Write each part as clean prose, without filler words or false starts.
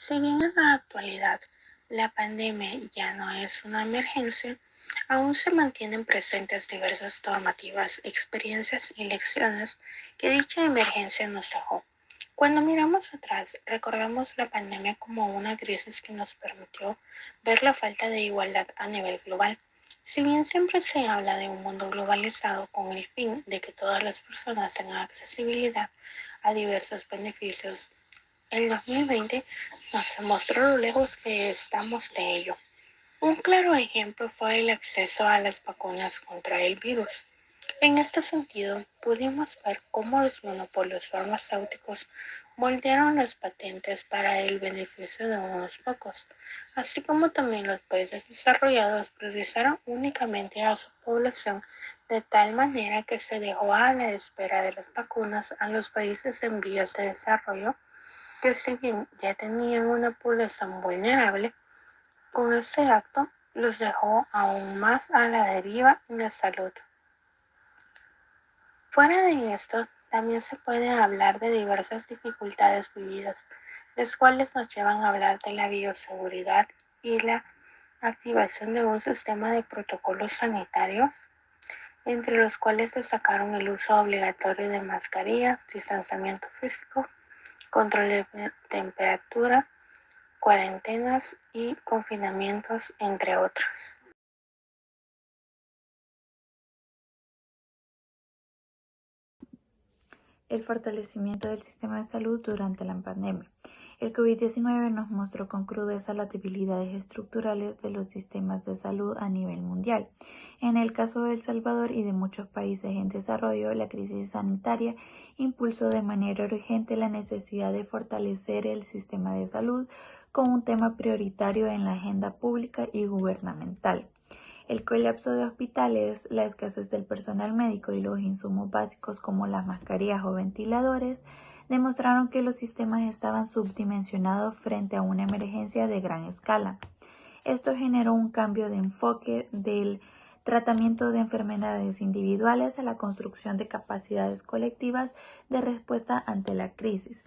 Si bien en la actualidad la pandemia ya no es una emergencia, aún se mantienen presentes diversas normativas, experiencias y lecciones que dicha emergencia nos dejó. Cuando miramos atrás, recordamos la pandemia como una crisis que nos permitió ver la falta de igualdad a nivel global. Si bien siempre se habla de un mundo globalizado con el fin de que todas las personas tengan accesibilidad a diversos beneficios, el 2020 nos mostró lo lejos que estamos de ello. Un claro ejemplo fue el acceso a las vacunas contra el virus. En este sentido, pudimos ver cómo los monopolios farmacéuticos moldearon las patentes para el beneficio de unos pocos, así como también los países desarrollados priorizaron únicamente a su población de tal manera que se dejó a la espera de las vacunas a los países en vías de desarrollo que si bien ya tenían una población vulnerable, con este acto los dejó aún más a la deriva en la salud. Fuera de esto, también se puede hablar de diversas dificultades vividas, las cuales nos llevan a hablar de la bioseguridad y la activación de un sistema de protocolos sanitarios, entre los cuales destacaron el uso obligatorio de mascarillas, distanciamiento físico, control de temperatura, cuarentenas y confinamientos, entre otros. El fortalecimiento del sistema de salud durante la pandemia. El COVID-19 nos mostró con crudeza las debilidades estructurales de los sistemas de salud a nivel mundial. En el caso de El Salvador y de muchos países en desarrollo, la crisis sanitaria impulsó de manera urgente la necesidad de fortalecer el sistema de salud como un tema prioritario en la agenda pública y gubernamental. El colapso de hospitales, la escasez del personal médico y los insumos básicos como las mascarillas o ventiladores demostraron que los sistemas estaban subdimensionados frente a una emergencia de gran escala. Esto generó un cambio de enfoque del tratamiento de enfermedades individuales a la construcción de capacidades colectivas de respuesta ante la crisis.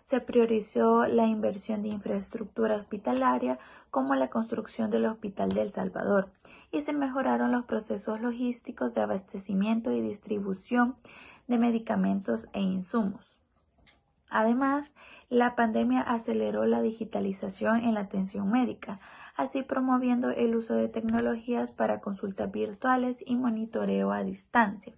Se priorizó la inversión de infraestructura hospitalaria como la construcción del Hospital de El Salvador y se mejoraron los procesos logísticos de abastecimiento y distribución de medicamentos e insumos. Además, la pandemia aceleró la digitalización en la atención médica, así promoviendo el uso de tecnologías para consultas virtuales y monitoreo a distancia.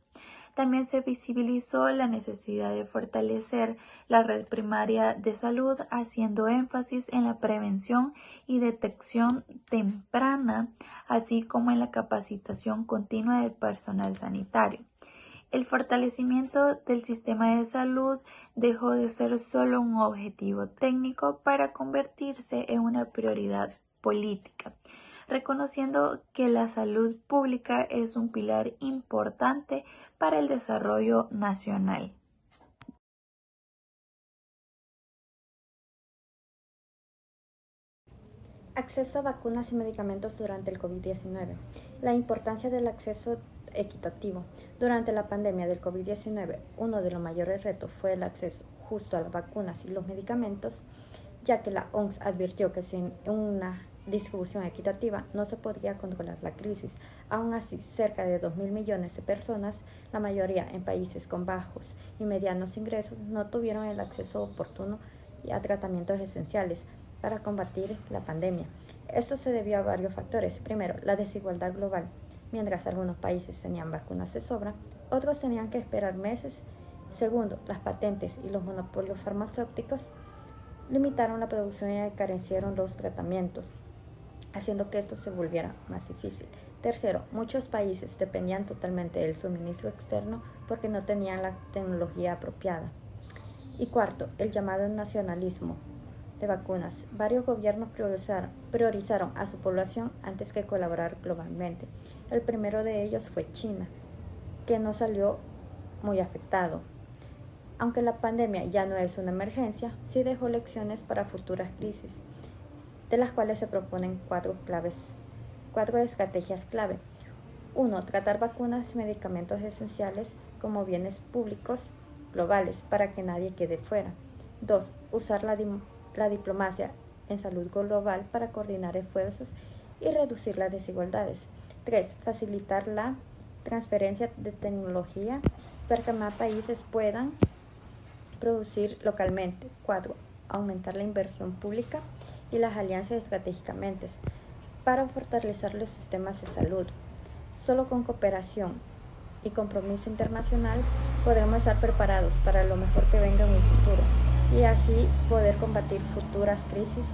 También se visibilizó la necesidad de fortalecer la red primaria de salud, haciendo énfasis en la prevención y detección temprana, así como en la capacitación continua del personal sanitario. El fortalecimiento del sistema de salud dejó de ser solo un objetivo técnico para convertirse en una prioridad política, reconociendo que la salud pública es un pilar importante para el desarrollo nacional. Acceso a vacunas y medicamentos durante el COVID-19. La importancia del acceso equitativo. Durante la pandemia del COVID-19, uno de los mayores retos fue el acceso justo a las vacunas y los medicamentos, ya que la OMS advirtió que sin una distribución equitativa no se podría controlar la crisis. Aún así, cerca de 2.000 millones de personas, la mayoría en países con bajos y medianos ingresos, no tuvieron el acceso oportuno a tratamientos esenciales para combatir la pandemia. Esto se debió a varios factores. Primero, la desigualdad global. Mientras algunos países tenían vacunas de sobra, otros tenían que esperar meses. Segundo, las patentes y los monopolios farmacéuticos limitaron la producción y encarecieron los tratamientos, haciendo que esto se volviera más difícil. Tercero, muchos países dependían totalmente del suministro externo porque no tenían la tecnología apropiada. Y cuarto, el llamado nacionalismo de vacunas. Varios gobiernos priorizaron a su población antes que colaborar globalmente. El primero de ellos fue China, que no salió muy afectado. Aunque la pandemia ya no es una emergencia, sí dejó lecciones para futuras crisis, de las cuales se proponen cuatro estrategias clave. 1. Tratar vacunas y medicamentos esenciales como bienes públicos globales para que nadie quede fuera. 2. Usar la diplomacia en salud global para coordinar esfuerzos y reducir las desigualdades. 3. Facilitar la transferencia de tecnología para que más países puedan producir localmente. 4. Aumentar la inversión pública y las alianzas estratégicamente para fortalecer los sistemas de salud. Solo con cooperación y compromiso internacional podemos estar preparados para lo mejor que venga en un futuro y así poder combatir futuras crisis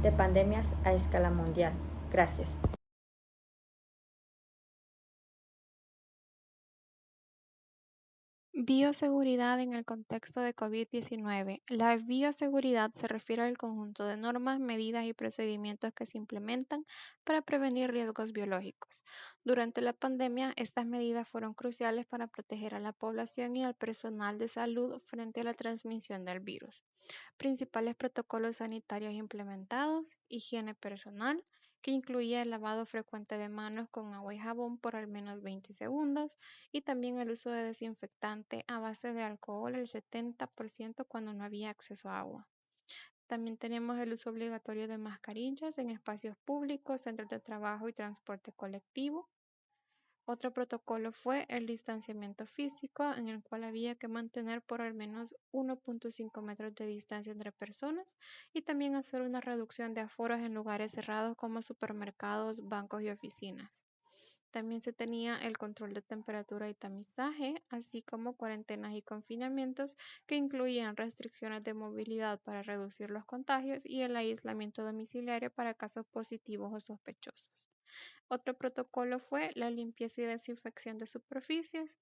de pandemias a escala mundial. Gracias. Bioseguridad en el contexto de COVID-19. La bioseguridad se refiere al conjunto de normas, medidas y procedimientos que se implementan para prevenir riesgos biológicos. Durante la pandemia, estas medidas fueron cruciales para proteger a la población y al personal de salud frente a la transmisión del virus. Principales protocolos sanitarios implementados: higiene personal, que incluía el lavado frecuente de manos con agua y jabón por al menos 20 segundos, y también el uso de desinfectante a base de alcohol el 70% cuando no había acceso a agua. También tenemos el uso obligatorio de mascarillas en espacios públicos, centros de trabajo y transporte colectivo. Otro protocolo fue el distanciamiento físico, en el cual había que mantener por al menos 1.5 metros de distancia entre personas y también hacer una reducción de aforos en lugares cerrados como supermercados, bancos y oficinas. También se tenía el control de temperatura y tamizaje, así como cuarentenas y confinamientos que incluían restricciones de movilidad para reducir los contagios y el aislamiento domiciliario para casos positivos o sospechosos. Otro protocolo fue la limpieza y desinfección de superficies,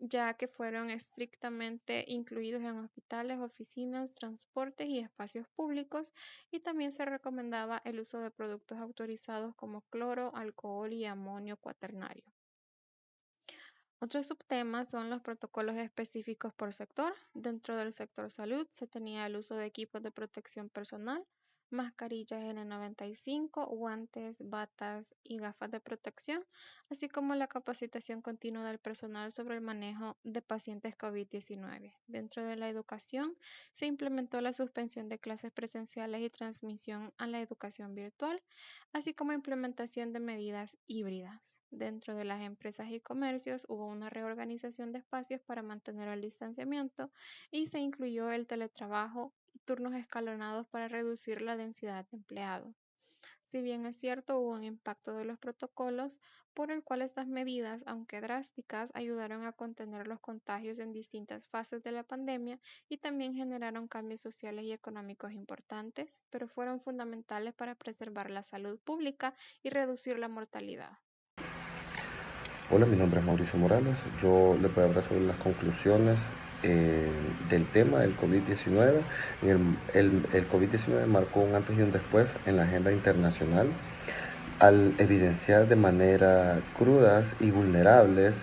ya que fueron estrictamente incluidos en hospitales, oficinas, transportes y espacios públicos, y también se recomendaba el uso de productos autorizados como cloro, alcohol y amonio cuaternario. Otros subtemas son los protocolos específicos por sector. Dentro del sector salud se tenía el uso de equipos de protección personal, mascarillas N95, guantes, batas y gafas de protección, así como la capacitación continua del personal sobre el manejo de pacientes COVID-19. Dentro de la educación se implementó la suspensión de clases presenciales y transmisión a la educación virtual, así como implementación de medidas híbridas. Dentro de las empresas y comercios hubo una reorganización de espacios para mantener el distanciamiento y se incluyó el teletrabajo y turnos escalonados para reducir la densidad de empleados. Si bien es cierto, hubo un impacto de los protocolos, por el cual estas medidas, aunque drásticas, ayudaron a contener los contagios en distintas fases de la pandemia y también generaron cambios sociales y económicos importantes, pero fueron fundamentales para preservar la salud pública y reducir la mortalidad. Hola, mi nombre es Mauricio Morales. Yo les voy a hablar sobre las conclusiones del tema del COVID-19. El COVID-19 marcó un antes y un después en la agenda internacional al evidenciar de manera crudas y vulnerables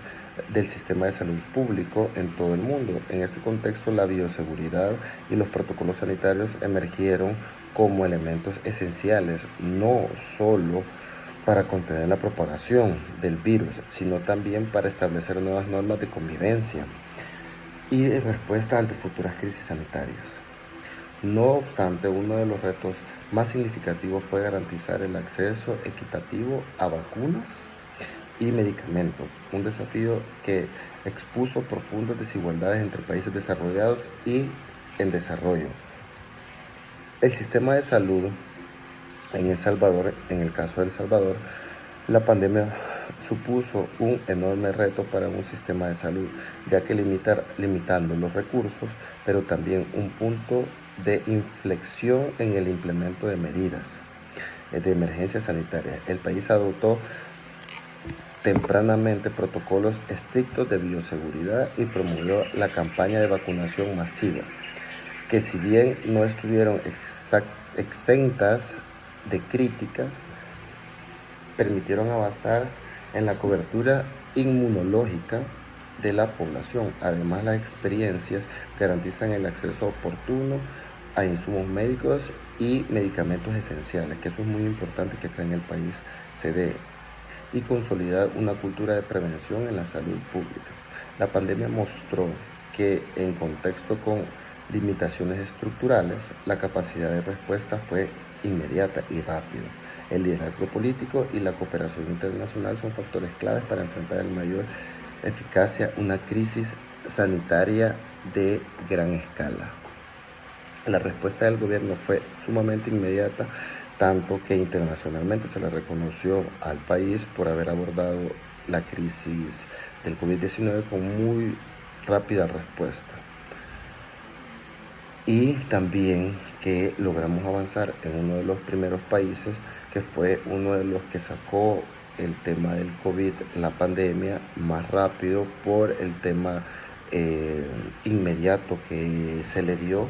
del sistema de salud público en todo el mundo. En este contexto, la bioseguridad y los protocolos sanitarios emergieron como elementos esenciales, no solo para contener la propagación del virus, sino también para establecer nuevas normas de convivencia y de respuesta ante futuras crisis sanitarias. No obstante, uno de los retos más significativos fue garantizar el acceso equitativo a vacunas y medicamentos, un desafío que expuso profundas desigualdades entre países desarrollados y en desarrollo. El sistema de salud en El Salvador, en el caso de El Salvador, la pandemia supuso un enorme reto para un sistema de salud, ya que limitando los recursos, pero también un punto de inflexión en el implemento de medidas de emergencia sanitaria. El país adoptó tempranamente protocolos estrictos de bioseguridad y promovió la campaña de vacunación masiva, que si bien no estuvieron exentas de críticas, permitieron avanzar en la cobertura inmunológica de la población. Además, las experiencias garantizan el acceso oportuno a insumos médicos y medicamentos esenciales, que eso es muy importante que acá en el país se dé, y consolidar una cultura de prevención en la salud pública. La pandemia mostró que en contexto con limitaciones estructurales, la capacidad de respuesta fue inmediata y rápida. El liderazgo político y la cooperación internacional son factores claves para enfrentar en mayor eficacia una crisis sanitaria de gran escala. La respuesta del gobierno fue sumamente inmediata, tanto que internacionalmente se le reconoció al país por haber abordado la crisis del COVID-19 con muy rápida respuesta. Y también que logramos avanzar en uno de los primeros países que fue uno de los que sacó el tema del COVID, la pandemia, más rápido por el tema inmediato que se le dio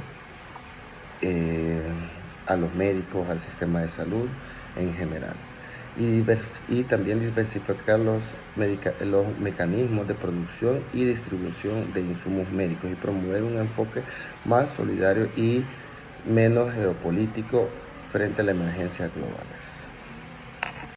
a los médicos, al sistema de salud en general. Y también diversificar los mecanismos de producción y distribución de insumos médicos y promover un enfoque más solidario y menos geopolítico frente a las emergencias globales.